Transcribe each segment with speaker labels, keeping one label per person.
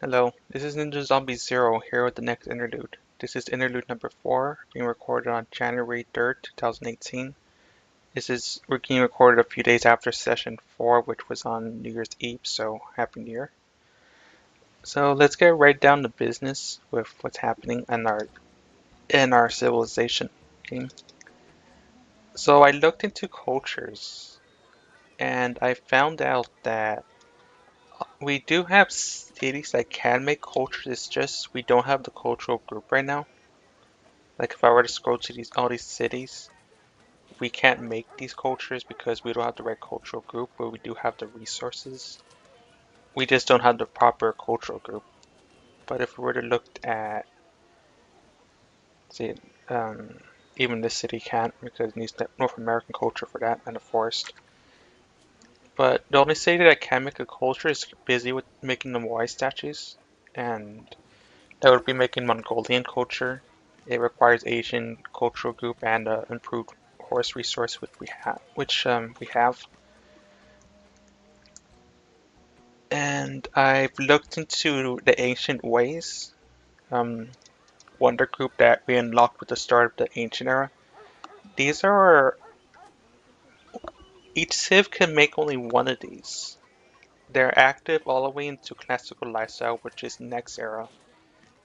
Speaker 1: Hello, this is Ninja Zombie Zero here with the next interlude. This is interlude number 4, being recorded on January 3rd, 2018. This is being recorded a few days after session 4, which was on New Year's Eve, so Happy New Year. So let's get right down to business with what's happening in our civilization game. So I looked into cultures, and I found out that we do have cities that can make cultures, it's just we don't have the cultural group right now. Like if I were to scroll to all these cities, we can't make these cultures because we don't have the right cultural group, but we do have the resources. We just don't have the proper cultural group. But if we were to look at, say, um, even this city can't because it needs the North American culture for that and a forest. But the only city that can make a culture is busy with making the Moai statues, and that would be making Mongolian culture. It requires Asian cultural group and improved horse resource, which we have. And I've looked into the ancient ways, um, wonder group that we unlocked with the start of the ancient era. These are each civ can make only one of these. They're active all the way into classical lifestyle, which is next era,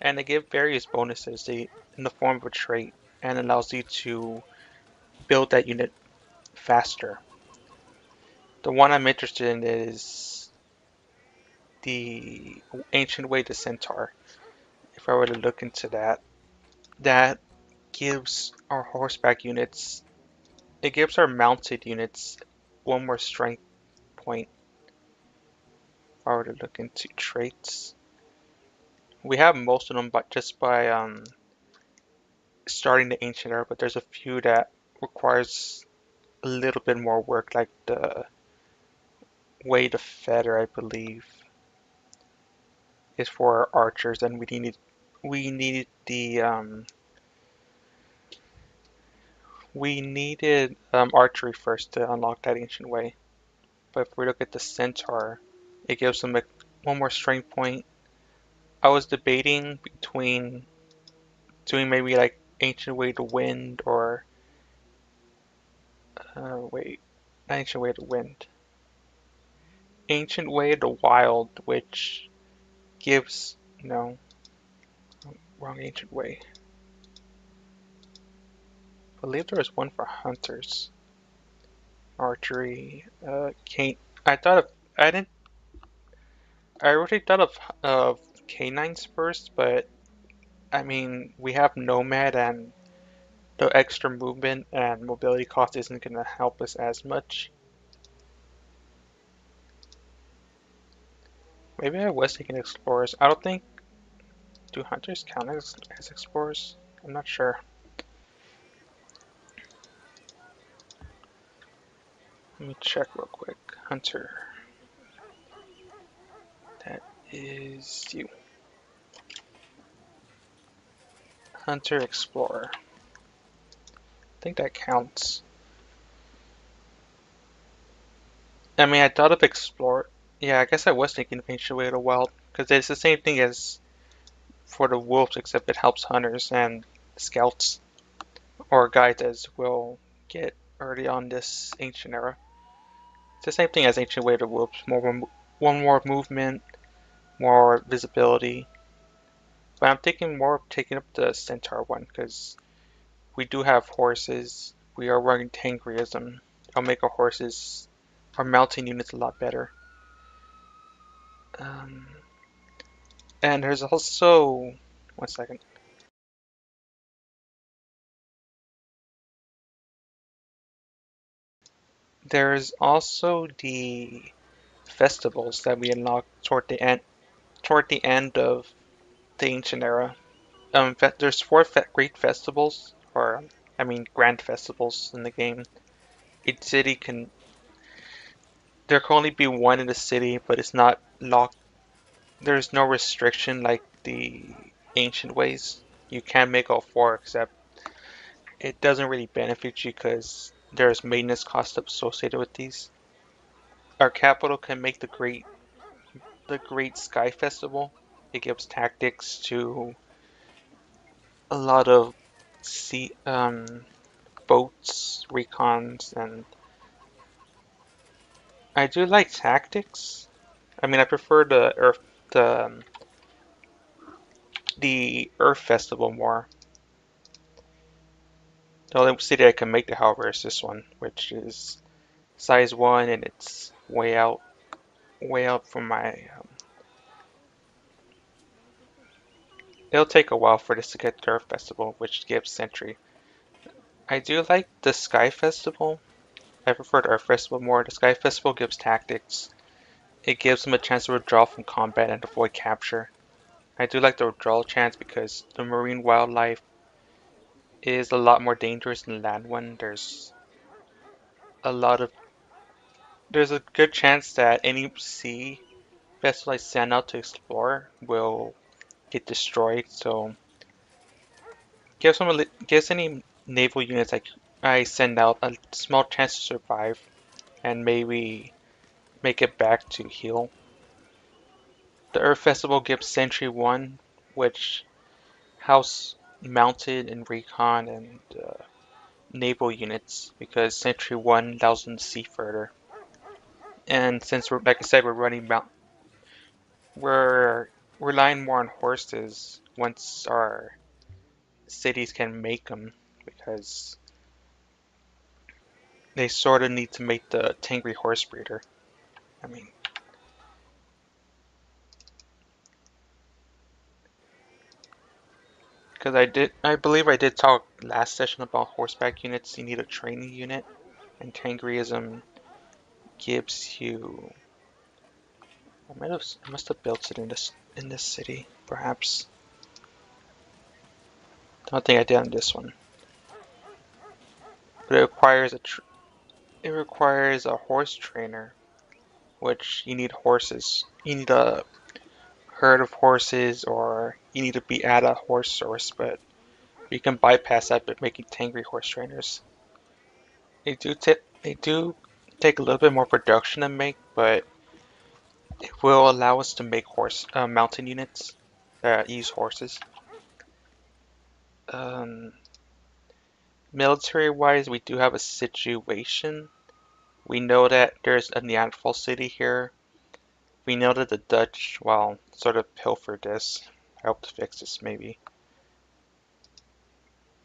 Speaker 1: and they give various bonuses in the form of a trait and allows you to build that unit faster. The one I'm interested in is the ancient way to centaur. If I were to look into that, that gives our horseback units, it gives our mounted units one more strength point. If I were to look into traits, we have most of them, but just by starting the ancient era. But there's a few that requires a little bit more work, like the way to feather, I believe, is for archers, and we needed archery first to unlock that ancient way. But if we look at the centaur, it gives them one more strength point. I was debating between doing maybe like Ancient Way to Wind or wait, not Ancient Way to Wind, Ancient Way to Wild, which gives no wrong Ancient Way. I believe there was one for hunters, archery. Cane. I thought of I didn't. I already thought of canines first, but I mean we have nomad and the extra movement and mobility cost isn't going to help us as much. Maybe I was thinking explorers. I don't think, do hunters count as explorers? I'm not sure. Let me check real quick. Hunter. That is you. Hunter explorer. I think that counts. I mean, I thought of explorer. Yeah, I guess I was thinking of ancient way of the wild because it's the same thing as for the wolves, except it helps hunters and scouts or guides as we'll get early on this ancient era. It's the same thing as ancient way of the wolves. One more movement, more visibility. But I'm thinking more of taking up the centaur one because we do have horses. We are running Tangrism. I'll make our mountain units a lot better. Um, and there's also, one second. There's also the festivals that we unlock toward the end of the ancient era. There's four great festivals, or I mean grand festivals in the game. Each city can there can only be one in the city, but it's not locked. There's no restriction like the ancient ways. You can make all four, except it doesn't really benefit you because there's maintenance costs associated with these. Our capital can make the Great Sky Festival. It gives tactics to a lot of sea boats, recons, and I do like tactics. I mean, I prefer the Earth Festival more. The only city I can make it, however, is this one, which is size 1 and it's way out from my. It'll take a while for this to get to Earth Festival, which gives Sentry. I do like the Sky Festival. I prefer the Earth Festival more. The Sky Festival gives tactics. It gives them a chance to withdraw from combat and avoid capture. I do like the withdrawal chance because the marine wildlife is a lot more dangerous than the land one. A lot of there's a good chance that any sea vessel I send out to explore will get destroyed. So gives any naval units I send out a small chance to survive and maybe make it back to heal. The Earth Festival gives Sentry 1, which house mounted and recon and naval units because Sentry 1 allows them to see further. And since we're, like I said, we're relying more on horses once our cities can make them because they sort of need to make the Tangri horse breeder. I mean, because I believe I did talk last session about horseback units. You need a training unit, and Tangriism gives you. I must have built it in this city, perhaps. Don't think I did on this one, but it requires a horse trainer, which you need horses. You need a herd of horses, or you need to be at a horse source, but you can bypass that by making Tangri horse trainers. They do take a little bit more production to make, but it will allow us to make mountain units that use horses. Um, Military-wise, we do have a situation. We know that there's a Neanderthal city here. We know that the Dutch, well, sort of pilfered this. I hope to fix this maybe.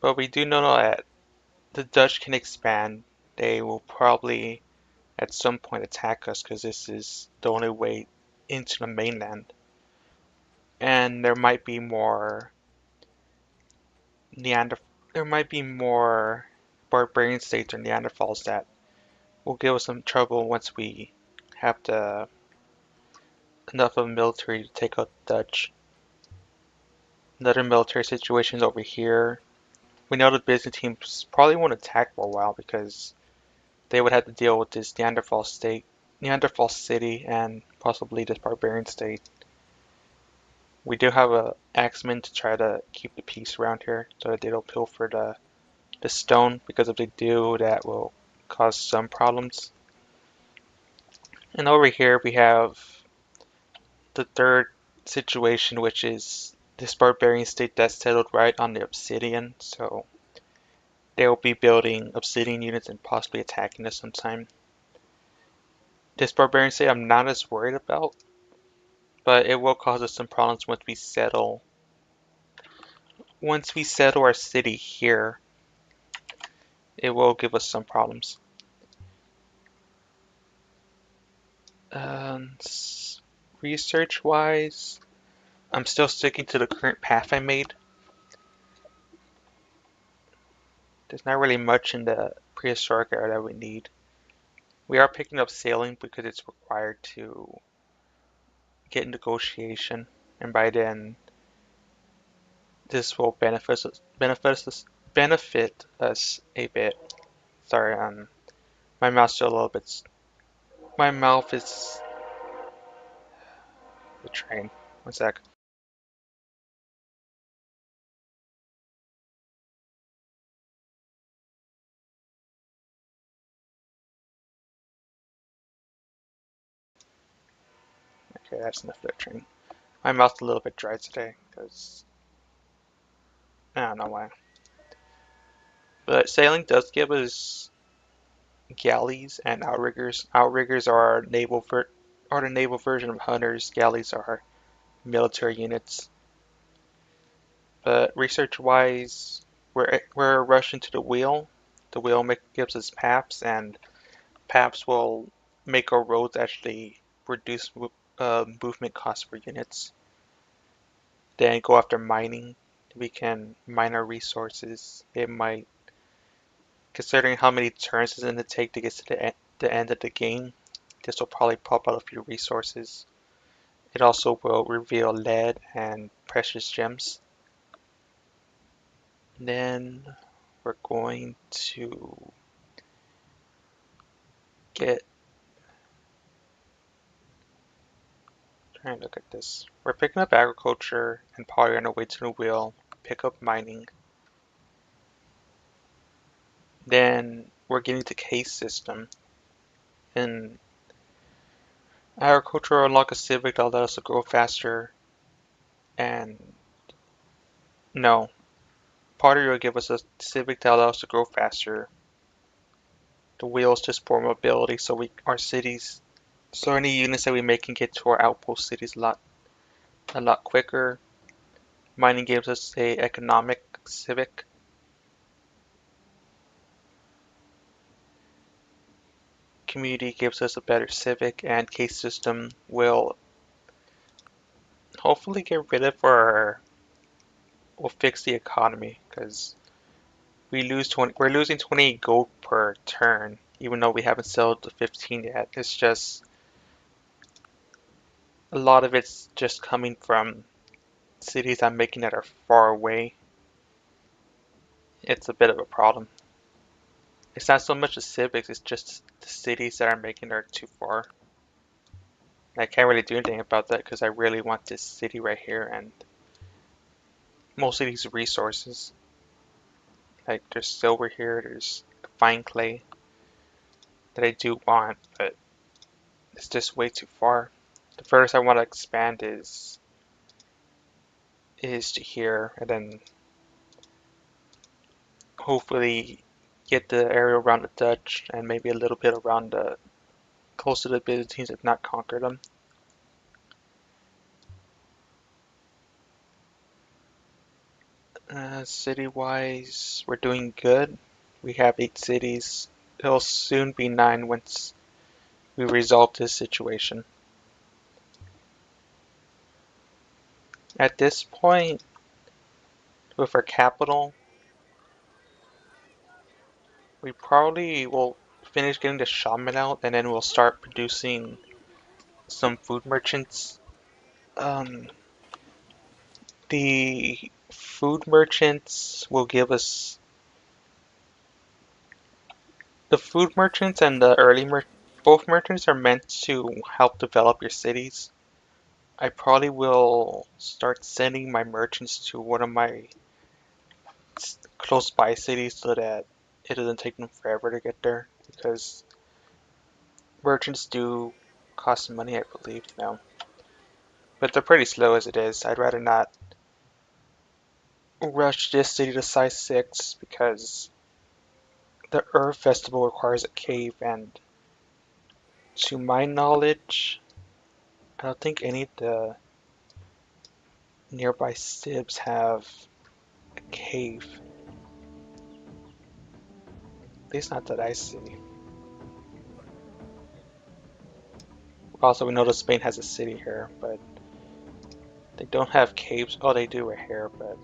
Speaker 1: But we do know that the Dutch can expand. They will probably at some point attack us because this is the only way into the mainland. And Neander there might be more barbarian states or Neanderthals that will give us some trouble once we have enough of a military to take out the Dutch. Another military situation is over here. We know the Byzantines probably won't attack for a while because they would have to deal with this Neanderthal city, and possibly this barbarian state. We do have a axeman to try to keep the peace around here so that they don't pilfer the stone, because if they do, that will cause some problems. And over here we have the third situation, which is this barbarian state that's settled right on the obsidian, so they'll be building obsidian units and possibly attacking us sometime. This barbarian state I'm not as worried about, but it will cause us some problems once we settle our city here. It will give us some problems. Research wise, I'm still sticking to the current path I made. There's not really much in the prehistoric era that we need. We are picking up sailing because it's required to get negotiation, and by then this will benefit us a bit. Sorry, my mouth's still a little bit. My mouth is the train. One sec. Okay, that's enough of that train. My mouth's a little bit dry today because I don't know why. But sailing does give us galleys and outriggers. Outriggers are are the naval version of hunters. Galleys are military units. But research-wise, we're rushing to the wheel. The wheel gives us paps, and paps will make our roads actually reduce movement costs for units. Then go after mining. We can mine our resources. It might, considering how many turns it's going to take to get to the end of the game, this will probably pop out a few resources. It also will reveal lead and precious gems. Then we're going to get, trying to look at this. We're picking up agriculture and probably on our way to the wheel, pick up mining. Then we're getting to case system. And agriculture will unlock a civic that allows us to grow faster. And no, pottery will give us a civic that allows us to grow faster. The wheel is just for mobility, so our cities, so any units that we make can get to our outpost cities a lot quicker. Mining gives us a economic civic. Community gives us a better civic, and case system will hopefully get rid of will fix the economy because we're losing 28 gold per turn, even though we haven't sold the 15 yet. It's just a lot of it's just coming from cities I'm making that are far away. It's a bit of a problem. It's not so much the civics, it's just the cities that I'm making are too far. I can't really do anything about that because I really want this city right here and most of these resources. Like there's silver here, there's fine clay that I do want, but it's just way too far. The furthest I want to expand is to here, and then hopefully get the area around the Dutch and maybe a little bit around the close to the Byzantines if not conquer them. City-wise, we're doing good. We have 8 cities. It'll soon be 9 once we resolve this situation. At this point, with our capital, we probably will finish getting the shaman out and then we'll start producing some food merchants. Um, the food merchants will give us the food merchants and the both merchants are meant to help develop your cities. I probably will start sending my merchants to one of my close by cities so that it doesn't take them forever to get there because merchants do cost money, I believe now. But they're pretty slow as it is. I'd rather not rush this city to size 6 because the Earth Festival requires a cave and to my knowledge, I don't think any of the nearby Sibs have a cave. At least not that I see. Also, we know that Spain has a city here, but they don't have caves. Oh, they do right here, but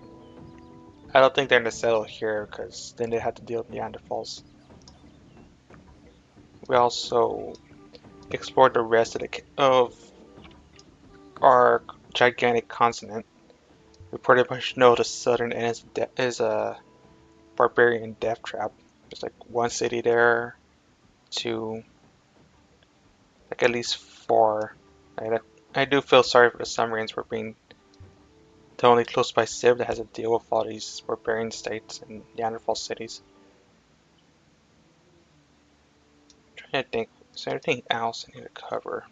Speaker 1: I don't think they're gonna settle here because then they have to deal with Neanderthals. We also explored the rest of our gigantic continent. We pretty much know the southern end is a barbarian death trap. There's like one city there, two, like at least 4. I do feel sorry for the submarines for being the only close by civ that has to deal with all these barbarian states and Neanderthal cities. I'm trying to think, is there anything else I need to cover?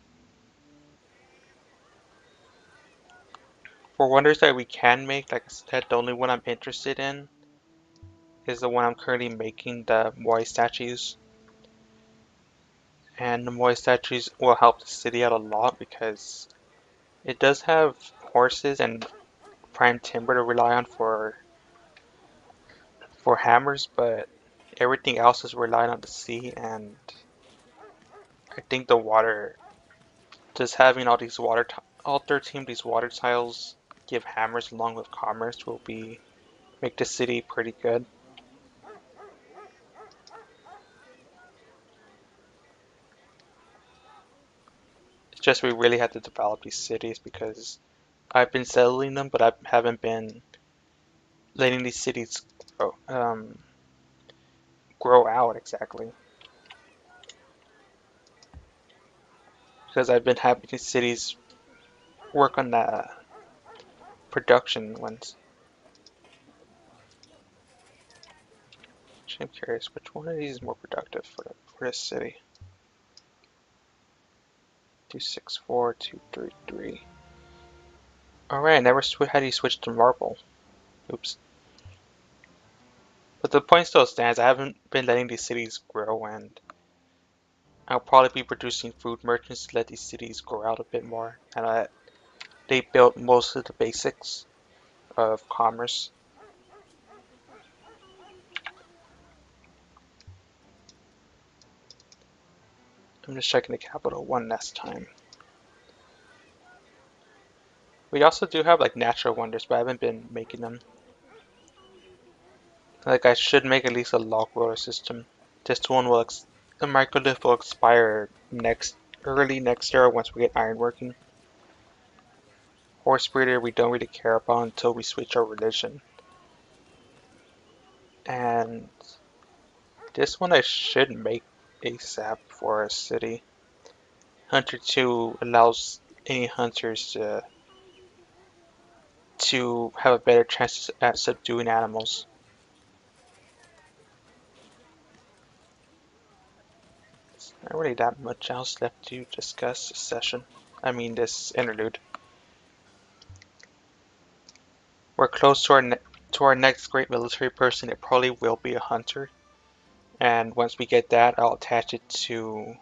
Speaker 1: For wonders that we can make, like I said, the only one I'm interested in is the one I'm currently making, the Moai statues. And the Moai statues will help the city out a lot because it does have horses and prime timber to rely on for hammers, but everything else is relying on the sea, and I think the water, just having all 13 of these water tiles give hammers along with commerce will make the city pretty good. It's just we really have to develop these cities because I've been settling them, but I haven't been letting these cities grow out exactly. Because I've been having these cities work on the production ones. Actually, I'm curious, which one of these is more productive for this city? 264, 233. Alright, I never how do you switch to marble? Oops. But the point still stands, I haven't been letting these cities grow, and I'll probably be producing food merchants to let these cities grow out a bit more. And they built most of the basics of commerce. I'm just checking the capital one last time. We also do have like natural wonders, but I haven't been making them. Like I should make at least a log roller system. This one will the microlith will expire early next year once we get iron working. Horse breeder we don't really care about until we switch our religion. And this one I should make ASAP for a city. Hunter 2 allows any hunters to have a better chance at subduing animals. There's not really that much else left to discuss this session. I mean this interlude. We're close to our next great military person. It probably will be a hunter. And once we get that, I'll attach it to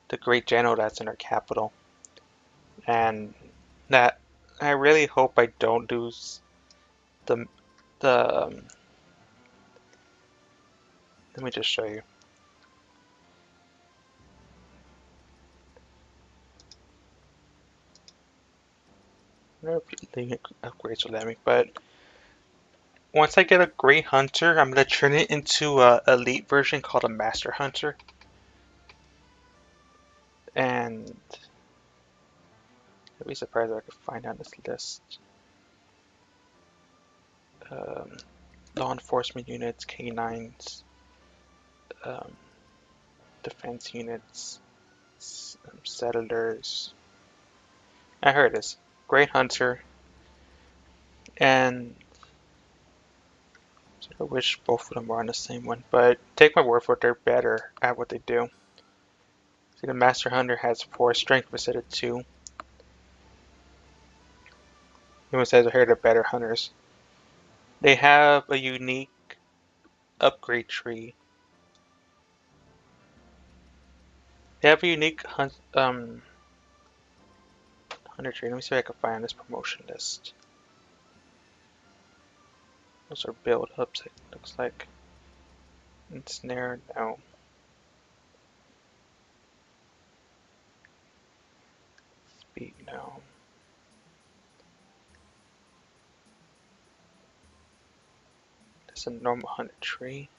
Speaker 1: the great general that's in our capital. And that I really hope I don't lose the the let me just show you. Leaving upgrades will let me, but once I get a great hunter, I'm gonna turn it into a elite version called a master hunter. And I'd be surprised if I could find on this list. Um, Law enforcement units, canines, um, defense units, settlers. I heard this. Great hunter, and I wish both of them were on the same one, but take my word for it, they're better at what they do. See, the Master Hunter has 4 strength instead of 2. Even says here they're better hunters. They have a unique upgrade tree. They have a unique hunter tree. Let me see if I can find this promotion list. Those are build ups, it looks like. Ensnare, no. Speed, no. That's a normal hunter tree.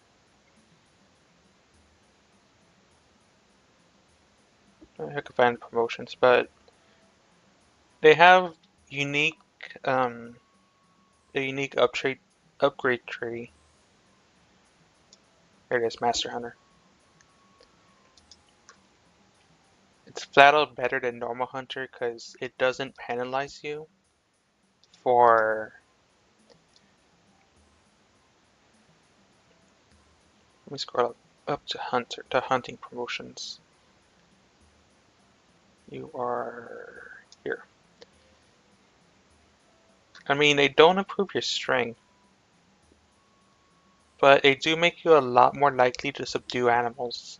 Speaker 1: I can find promotions, but they have unique um a unique upgrade tree. There it is, Master Hunter. It's flat out better than normal hunter because it doesn't penalize you for. Let me scroll up to hunting promotions. You are here. I mean, they don't improve your strength, but they do make you a lot more likely to subdue animals.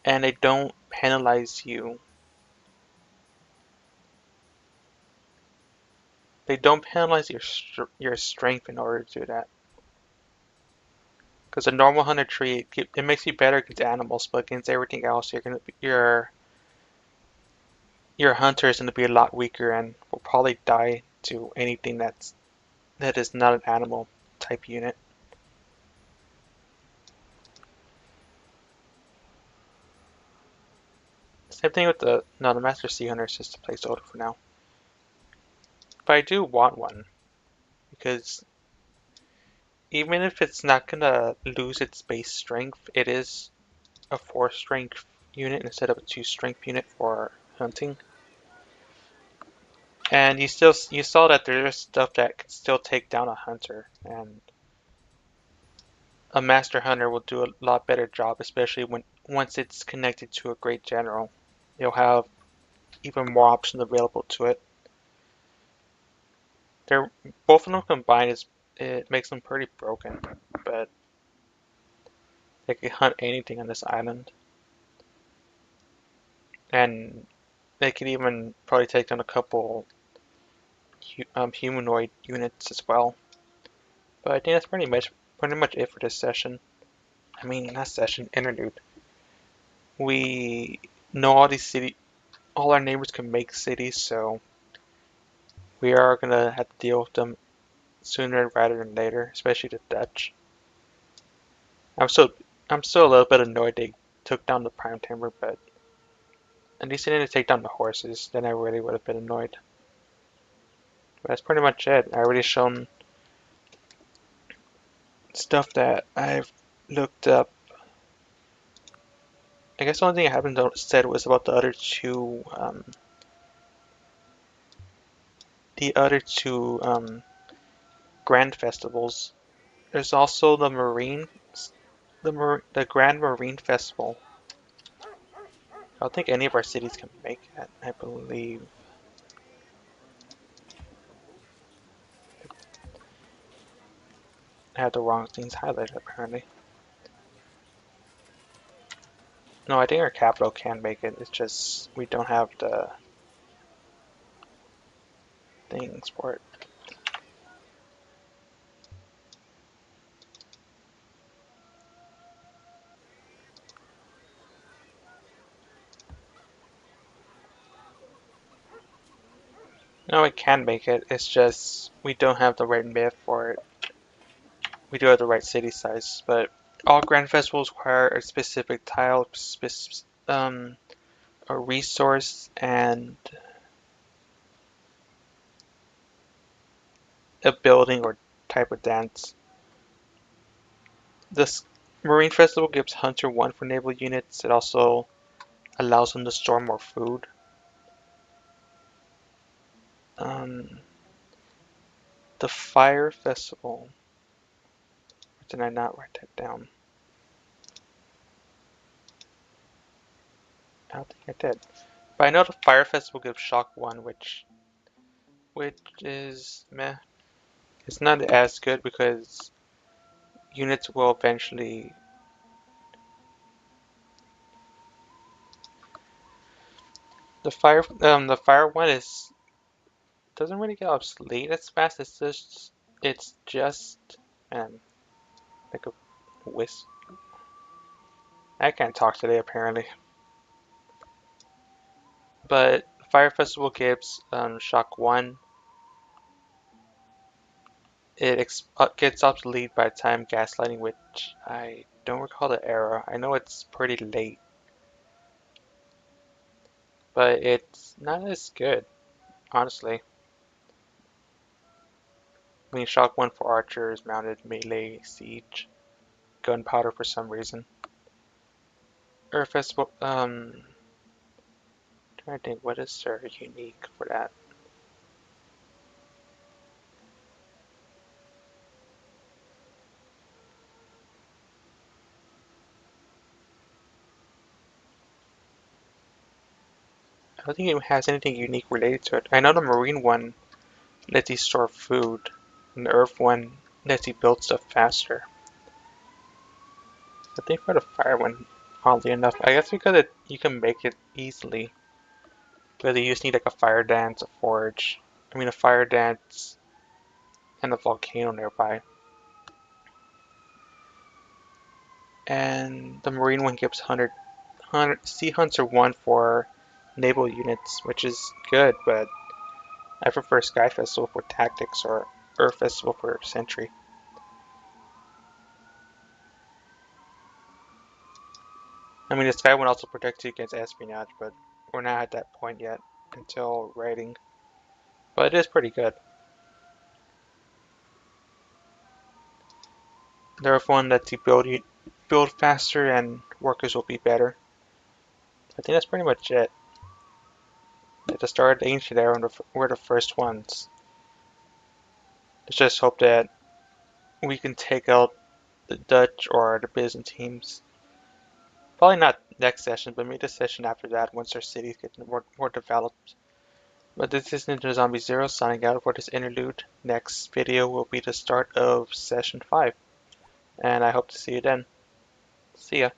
Speaker 1: And they don't penalize you. They don't penalize your strength in order to do that. Because a normal hunter tree, it makes you better against animals, but against everything else, your hunter is gonna be a lot weaker and will probably die to anything that is not an animal type unit. Same thing with the Master Sea Hunter is just a placeholder for now. But I do want one because even if it's not gonna lose its base strength, it is a 4 strength unit instead of a 2 strength unit for hunting. And you saw that there's stuff that can still take down a hunter, and a master hunter will do a lot better job, especially once it's connected to a great general. You'll have even more options available to it. They're both of them combined it makes them pretty broken, but they can hunt anything on this island, and they could even probably take down a couple humanoid units as well. But I think that's pretty much it for this session. I mean, not session, interlude. We know all our neighbors can make cities, so we are gonna have to deal with them sooner rather than later, especially the Dutch. I'm still I'm still a little bit annoyed they took down the prime timber, but at least they didn't take down the horses. Then I really would have been annoyed. But that's pretty much it. I already shown stuff that I've looked up. I guess the only thing I haven't said was about the other two grand festivals. There's also the Grand Marine Festival. I don't think any of our cities can make it. I believe I had the wrong things highlighted apparently. No, I think our capital can make it. It's just we don't have the things for it. No, it can make it. It's just we don't have the right myth for it. We do have the right city size, but all grand festivals require a specific tile, a resource, and a building or type of dance. This Marine Festival gives Hunter 1 for naval units. It also allows them to store more food. Um, the Fire Festival. Did I not write that down? I don't think I did. But I know the Fire Festival gives Shock 1, which is meh. It's not as good because units will eventually. The fire one is doesn't really get obsolete as fast. It's just like a whisk. I can't talk today apparently. But Fire Festival gives Shock 1. It gets obsolete by the time gaslighting, which I don't recall the era. I know it's pretty late, but it's not as good, honestly. I mean, Shock 1 for archers, mounted melee, siege, gunpowder for some reason. Earth Festival, trying to think what is their unique for that. I don't think it has anything unique related to it. I know the Marine one lets you store food, and the Earth one lets you build stuff faster. I think for the fire one, oddly enough, I guess because you can make it easily. Because you just need like a fire dance, a forge. I mean a fire dance and a volcano nearby. And the marine one gives 100 sea hunter 1 for naval units, which is good, but I prefer Sky Festival for tactics or Earth Festival for sentry. I mean, the Sky one also protects you against espionage, but we're not at that point yet until raiding. But it is pretty good. The Earth one lets you build faster and workers will be better. I think that's pretty much it. At the start of the Ancient Era, we're the first ones. Let's just hope that we can take out the Dutch or the Byzantines. Probably not next session, but maybe the session after that once our cities get more developed. But this is Ninja Zombie Zero signing out for this interlude. Next video will be the start of session 5. And I hope to see you then. See ya.